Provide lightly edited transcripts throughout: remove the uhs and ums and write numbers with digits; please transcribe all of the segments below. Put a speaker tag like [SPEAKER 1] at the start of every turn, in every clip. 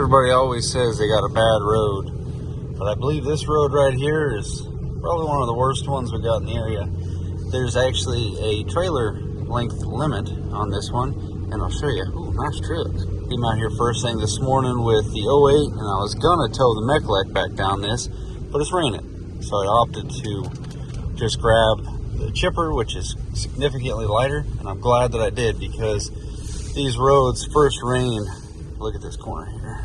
[SPEAKER 1] Everybody always says they got a bad road, but I believe this road right here is probably one of the worst ones we got in the area. There's actually a trailer length limit on this one, and I'll show you. Ooh, nice truck. Came out here first thing this morning with the 08, and I was gonna tow the Mechlek back down this, but it's raining. So I opted to just grab the chipper, which is significantly lighter, and I'm glad that I did, because these roads, first rain, look at this corner here.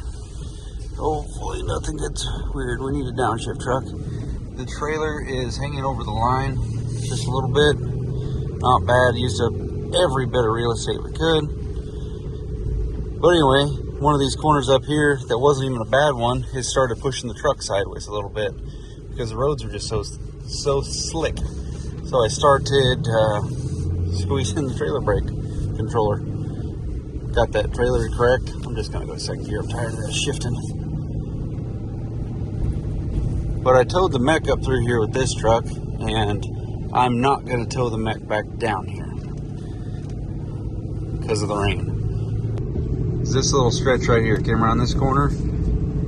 [SPEAKER 1] Hopefully nothing gets weird. We need a downshift truck. The trailer is hanging over the line just a little bit. Not bad. Used up every bit of real estate we could. But anyway, one of these corners up here that wasn't even a bad one, it started pushing the truck sideways a little bit because the roads are just so slick. So I started squeezing the trailer brake controller. Got that trailer correct. I'm just gonna go second gear. I'm tired of that shifting. But I towed the mech up through here with this truck, and I'm not gonna tow the mech back down here because of the rain. This little stretch right here came around this corner,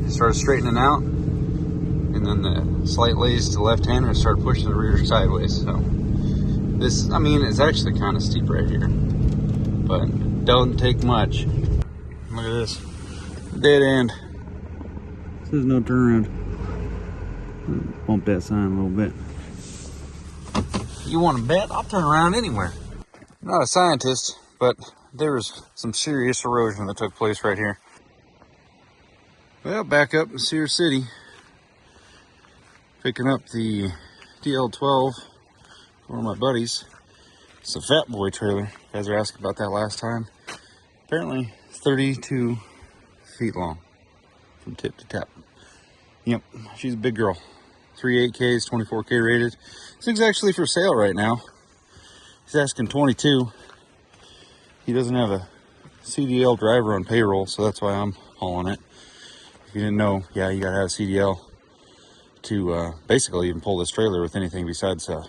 [SPEAKER 1] started straightening out, and then the slight lays to the left hand and started pushing the rear sideways. So this, I mean, it's actually kind of steep right here, but don't take much. Look at this. Dead end. There's no turnaround. Bump that sign a little bit. You want to bet? I'll turn around anywhere. I'm not a scientist, but there was some serious erosion that took place right here. Well, back up in Sears City. Picking up the DL12 for one of my buddies. It's a Fat Boy trailer. You guys were asking about that last time. Apparently 32 feet long from tip to tap. Yep, she's a big girl. 3 8Ks, 24K rated. This thing's actually for sale right now. He's asking 22. He doesn't have a CDL driver on payroll, so that's why I'm hauling it. If you didn't know, yeah, you gotta have a CDL to basically even pull this trailer with anything besides a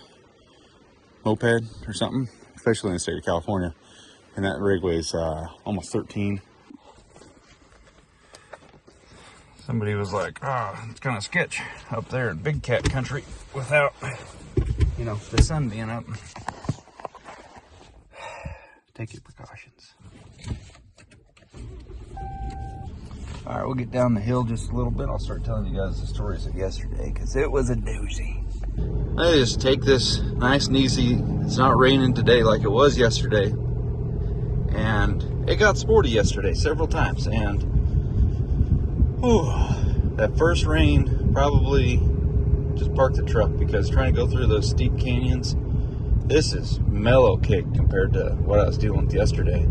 [SPEAKER 1] moped or something, especially in the state of California. And that rig weighs almost 13. Somebody was like, it's kind of sketch up there in Big Cat country without, you know, the sun being up. Take your precautions. All right, we'll get down the hill just a little bit. I'll start telling you guys the stories of yesterday, because it was a doozy. I just take this nice and easy. It's not raining today like it was yesterday. And it got sporty yesterday several times. And that first rain probably just parked the truck, because trying to go through those steep canyons, this is mellow kick compared to what I was dealing with yesterday.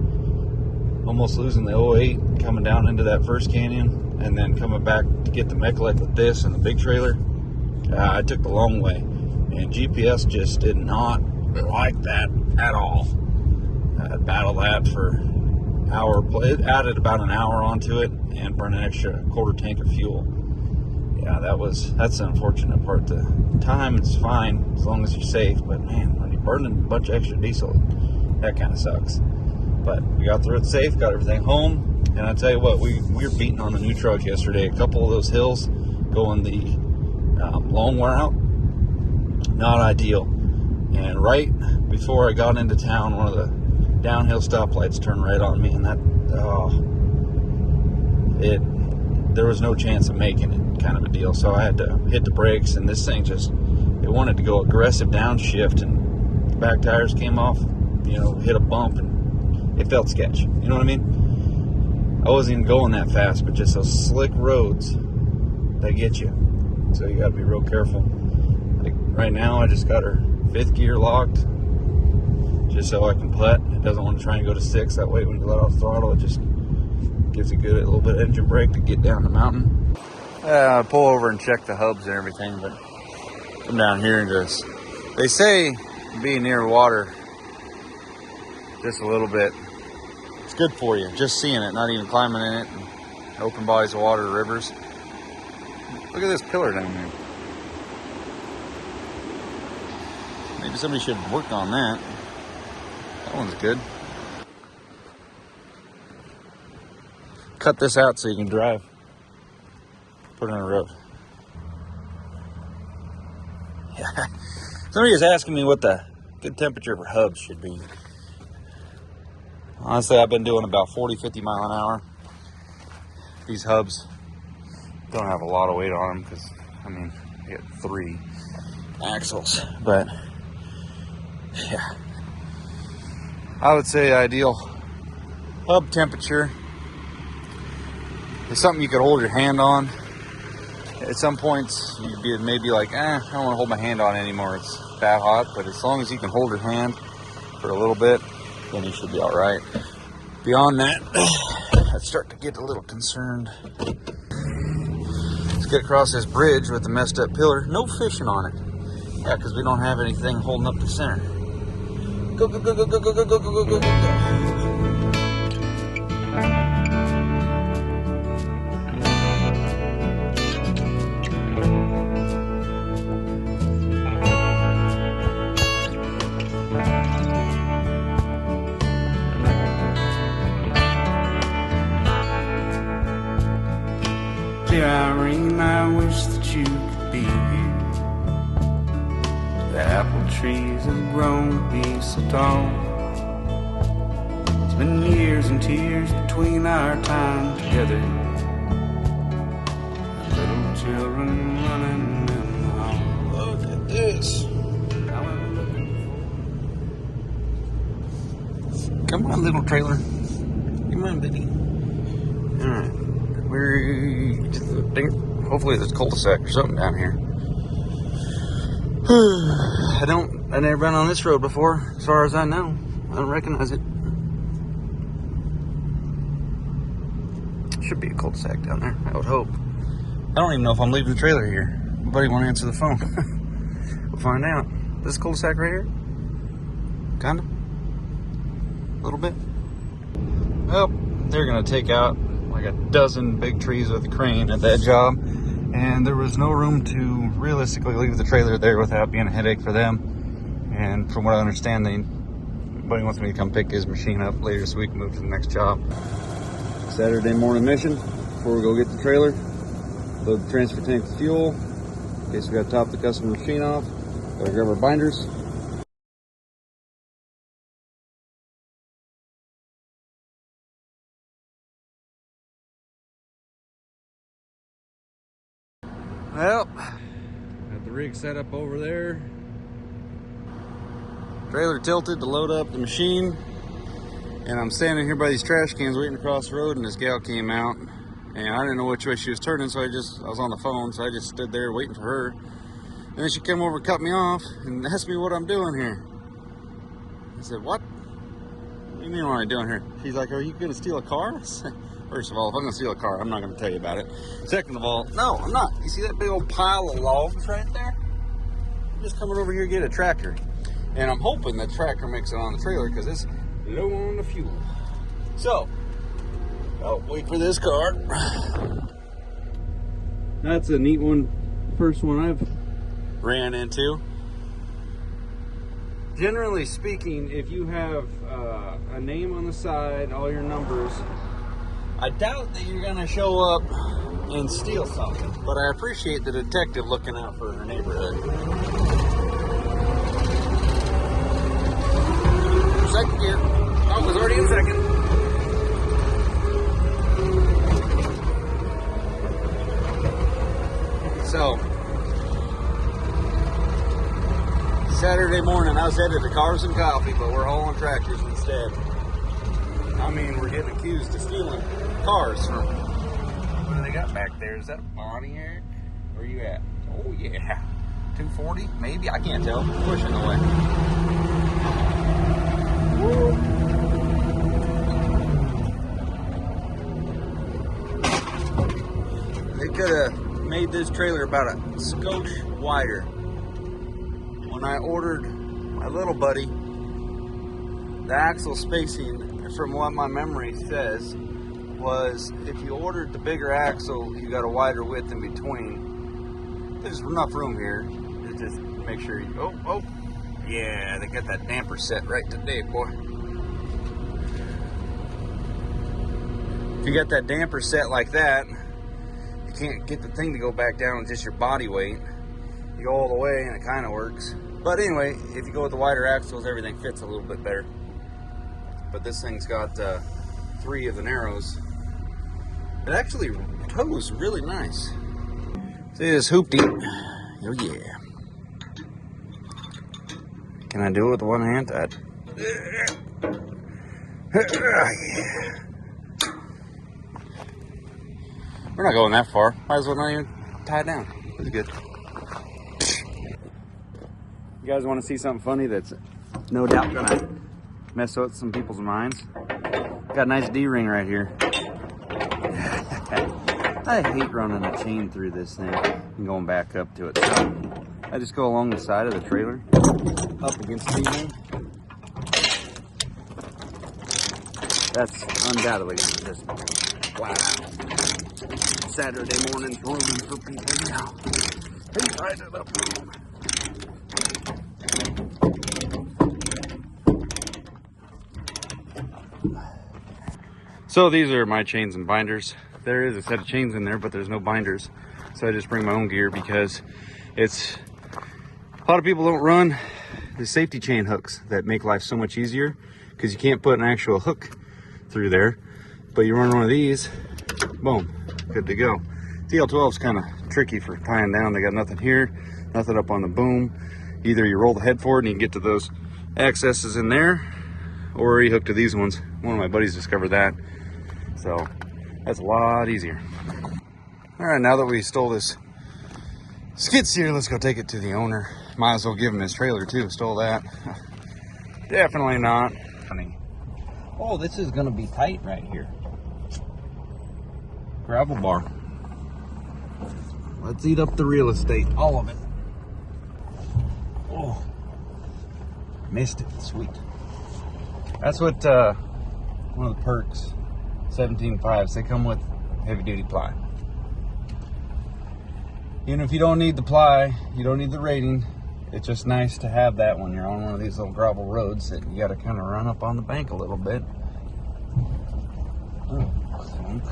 [SPEAKER 1] Almost losing the 08, coming down into that first canyon, and then coming back to get the Mechlek with this and the big trailer. I took the long way, and GPS just did not like that at all. I battled that for an hour. It added about an hour onto it and burned an extra quarter tank of fuel. Yeah, that's the unfortunate part. The time is fine as long as you're safe, but man, when you're burning a bunch of extra diesel, that kind of sucks. But we got through it safe, got everything home, and I tell you what, we were beating on the new truck yesterday. A couple of those hills going the long route, not ideal. And right before I got into town, one of the downhill stoplights turned right on me, and there was no chance of making it, kind of a deal. So I had to hit the brakes, and this thing it wanted to go aggressive downshift, and the back tires came off, you know, hit a bump, and it felt sketch. You know what I mean? I wasn't even going that fast, but just those slick roads, they get you. So you got to be real careful. Like right now, I just got her 5th gear locked, just so I can putt. It doesn't want to try and go to 6. That way, when you let off throttle, it just gives a little bit of engine brake to get down the mountain. Pull over and check the hubs and everything, but come down here and just, they say being near water just a little bit, it's good for you. Just seeing it, not even climbing in it. And open bodies of water, rivers. Look at this pillar down there. Maybe somebody should work on that. That one's good. Cut this out so you can drive. put it in the road. Yeah. Somebody was asking me what the good temperature for hubs should be. Honestly, I've been doing about 40, 50 mile an hour. These hubs don't have a lot of weight on them because, I mean, you get 3 axles. But, yeah. I would say ideal hub temperature is something you could hold your hand on. At some points, you'd be maybe like, I don't want to hold my hand on it anymore. It's that hot. But as long as you can hold your hand for a little bit, then you should be all right. Beyond that, I start to get a little concerned. Let's get across this bridge with the messed up pillar. No fishing on it. Yeah, because we don't have anything holding up the center. Go, go, go, go, go, go, go, go, go, go, go.
[SPEAKER 2] Irene, I wish that you could be here. The apple trees have grown to be so tall. It's been years and tears between our time together. Little children running in the hall.
[SPEAKER 1] Look at this. Come on, little trailer. Come on, baby. All right. Hopefully there's a cul-de-sac or something down here. I've never been on this road before, as far as I know. I don't recognize it. Should be a cul-de-sac down there, I would hope. I don't even know if I'm leaving the trailer here. Nobody want to answer the phone. We'll find out. This cul-de-sac right here? Kinda? A little bit? Well, they're gonna take out like a dozen big trees with a crane at that job, and there was no room to realistically leave the trailer there without being a headache for them. And from what I understand, buddy wants me to come pick his machine up later this week and move to the next job. Saturday morning mission before we go get the trailer. Load the transfer tank with fuel in case we got to top the custom machine off. Gotta grab our binders. Well, got the rig set up over there. Trailer tilted to load up the machine. And I'm standing here by these trash cans waiting to cross the road, and this gal came out. And I didn't know which way she was turning, so I was on the phone, so I just stood there waiting for her. And then she came over and cut me off and asked me what I'm doing here. I said, what? What do you mean what I'm doing here? She's like, are you gonna steal a car? First of all, if I'm gonna steal a car, I'm not gonna tell you about it. Second of all, no, I'm not. You see that big old pile of logs right there? I'm just coming over here to get a tractor. And I'm hoping the tractor makes it on the trailer because it's low on the fuel. So, I'll wait for this car. That's a neat one. First one I've ran into. Generally speaking, if you have a name on the side, all your numbers, I doubt that you're going to show up and steal something, but I appreciate the detective looking out for her neighborhood. Second gear. Oh, it was already in second. So, Saturday morning, I was headed to Cars and Coffee, but we're hauling tractors instead. I mean, we're getting accused of stealing cars from... What do they got back there? Is that a Bonnie, Eric? Where are you at? Oh, yeah. 240? Maybe? I can't tell. Pushing away. Woo. They could have made this trailer about a skosh wider. When I ordered my little buddy, the axle spacing, from what my memory says, was if you ordered the bigger axle, you got a wider width in between. There's enough room here to just make sure you, oh, yeah, they got that damper set right today, boy. If you got that damper set like that, you can't get the thing to go back down with just your body weight. You go all the way and it kind of works. But anyway, if you go with the wider axles, everything fits a little bit better. But this thing's got 3 of the narrows. It actually tows really nice. See this hoopty? Oh yeah. Can I do it with one hand? Yeah. We're not going that far. Might as well not even tie it down. It's good. You guys want to see something funny that's no doubt gonna mess with some people's minds? Got a nice D-ring right here. I hate running a chain through this thing and going back up to it. So I just go along the side of the trailer, up against the D-ring. That's undoubtedly gonna just, wow. Saturday morning's ruined for people now. He tied it up wrong. So these are my chains and binders. There is a set of chains in there, but there's no binders. So I just bring my own gear because it's, a lot of people don't run the safety chain hooks that make life so much easier because you can't put an actual hook through there. But you run one of these, boom, good to go. TL12 is kind of tricky for tying down. They got nothing here, nothing up on the boom. Either you roll the head forward and you can get to those accesses in there, or you hook to these ones. One of my buddies discovered that. So that's a lot easier. All right, now that we stole this skid steer, let's go take it to the owner. Might as well give him his trailer too. Stole that. Definitely not. Funny. Oh, this is gonna be tight right here. Gravel bar. Let's eat up the real estate, all of it. Oh, missed it. Sweet. That's what one of the perks. 17.5s. They come with heavy duty ply. Even if you don't need the ply, you don't need the rating. It's just nice to have that when you're on one of these little gravel roads that you got to kind of run up on the bank a little bit. Oh, clunk.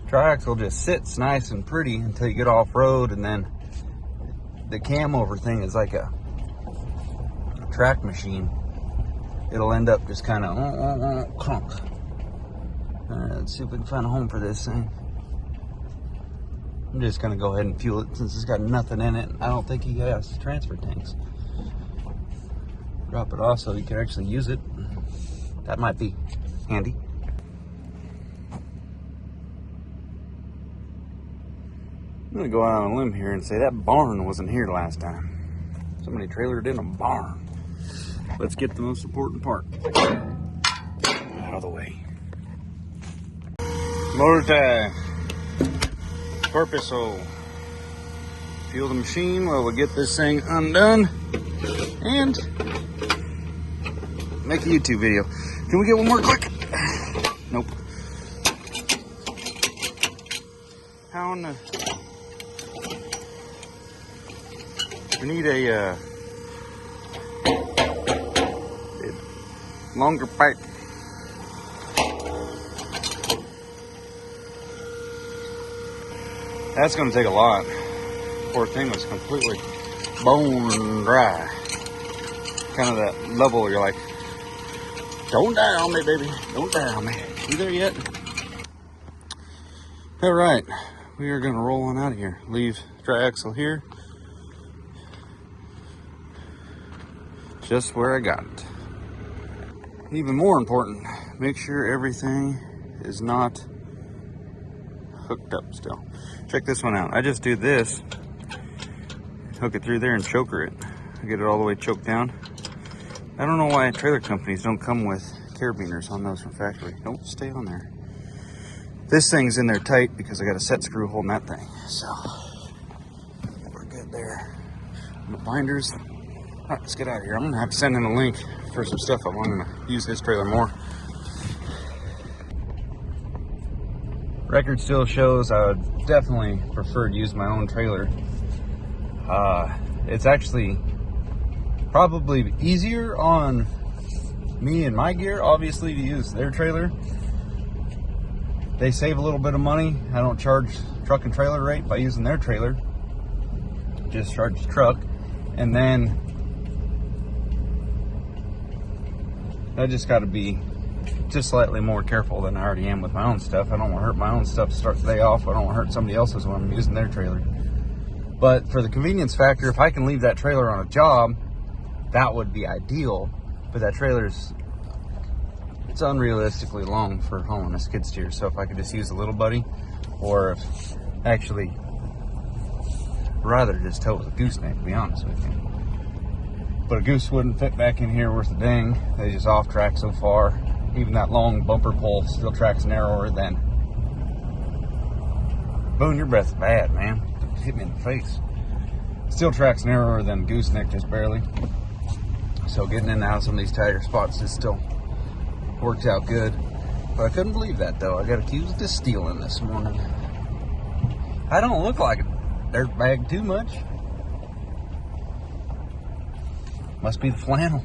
[SPEAKER 1] Triaxle just sits nice and pretty until you get off road, and then the cam over thing is like a track machine. It'll end up just kind of clunk. Let's see if we can find a home for this thing. I'm just gonna go ahead and fuel it since it's got nothing in it. I don't think he has transfer tanks. Drop it off so you can actually use it. That might be handy. I'm gonna go out on a limb here and say that barn wasn't here last time. Somebody trailered in a barn. Let's get the most important part out of the way. Motor time. Purposeful. Fuel the machine while we get this thing undone and make a YouTube video. Can we get one more quick? Nope. How in the... We need a longer pipe. That's going to take a lot. Poor thing was completely bone dry. Kind of that level where you're like, don't die on me, baby. Don't die on me. You there yet? All right, we are going to roll on out of here. Leave triaxle here. Just where I got it. Even more important, make sure everything is not hooked up still. Check this one out. I just do this, hook it through there and choker it. Get it all the way choked down. I don't know why trailer companies don't come with carabiners on those from factory. Don't stay on there. This thing's in there tight because I got a set screw holding that thing. So we're good there. And the binders. All right, let's get out of here. I'm gonna have to send in a link for some stuff I want to use his trailer more. Record still shows I would definitely prefer to use my own trailer. It's actually probably easier on me and my gear, obviously, to use their trailer They save a little bit of money. I don't charge truck and trailer rate by using their trailer. Just charge the truck. And then I just got to be just slightly more careful than I already am with my own stuff. I don't want to hurt my own stuff to start the day off. I don't want to hurt somebody else's when I'm using their trailer. But for the convenience factor, if I can leave that trailer on a job, that would be ideal. But that trailer's, it's unrealistically long for hauling a skid steer. So if I could just use a little buddy, or if actually rather just tow with a gooseneck, to be honest with you. But a goose wouldn't fit back in here worth a dang. They just off track so far. Even that long bumper pole still tracks narrower than. Boone, your breath's bad, man. Hit me in the face. Still tracks narrower than gooseneck, just barely. So getting in and out of some of these tighter spots just still works out good. But I couldn't believe that though. I got accused of stealing this morning. I don't look like a dirtbag too much. Must be the flannel.